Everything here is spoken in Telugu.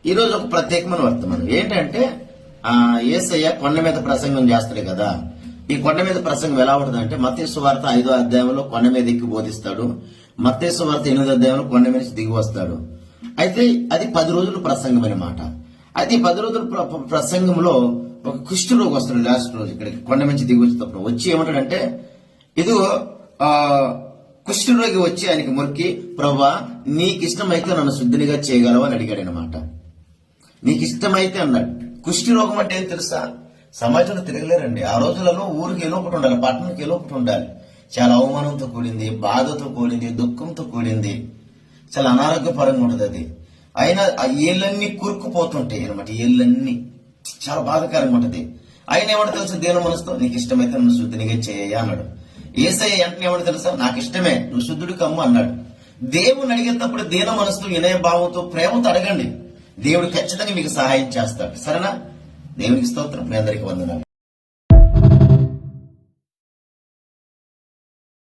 ఈ రోజు ఒక ప్రత్యేకమైన వర్తమానం ఏంటంటే యేసయ్య కొండ మీద ప్రసంగం చేస్తాడు కదా. ఈ కొండ మీద ప్రసంగం ఎలా ఉంటుందంటే మత్తయి సువార్త 5వ అధ్యాయంలో కొండ మీద ఎక్కి బోధిస్తాడు. మత్తయి సువార్త 8వ అధ్యాయంలో కొండ మీద నుంచి దిగి వస్తాడు. అయితే అది 10 రోజుల ప్రసంగం అన్నమాట. అయితే ఈ 10 రోజుల ప్రసంగంలో ఒక కుష్ఠ రోగి వస్తాడు. లాస్ట్ రోజు ఇక్కడికి కొండ నుంచి దిగి వచ్చేటప్పుడు వచ్చి ఏమంటాడంటే, ఇదిగో కుష్ఠరోగి వచ్చి ఆయనకి మొక్కి, ప్రభా నీకు ఇష్టమైతే నన్ను శుద్ధినిగా చేయగలవు అని అడిగాడు అనమాట. నీకు ఇష్టమైతే అన్నాడు. కుష్ఠ రోగం అంటే ఏం తెలుసా? సమాజంలో తిరగలేరండి. ఆ రోజులలో ఊరికి ఎలోపటి ఉండాలి, పట్టణానికి ఎలోపటి ఉండాలి. చాలా అవమానంతో కూడింది, బాధతో కూడింది, దుఃఖంతో కూడింది, చాలా అనారోగ్యపరంగా ఉంటుంది అది. అయినా ఆ ఏళ్ళన్నీ కురుక్కుపోతుంటాయి అనమాట. ఏళ్ళన్నీ చాలా బాధాకరంగా ఉంటది. ఆయన ఏమంటే తెలుసా, దేవుని మనసుతో నీకు ఇష్టమైతే నన్ను శుద్ధినిగా చేయ అన్నాడు. యేసయ్య వెంటనే ఏమంటే తెలుసా, నాకు ఇష్టమే, నువ్వు శుద్ధుడు కమ్ము అన్నాడు. దేవుని అడిగేటప్పుడు దీన మనసుతో, వినయ భావంతో, ప్రేమతో అడగండి. దేవుడు ఖచ్చితంగా మీకు సహాయం చేస్తాడు. సరేనా? దేవునికి స్తోత్రం. మీ అందరికీ వందనాలు.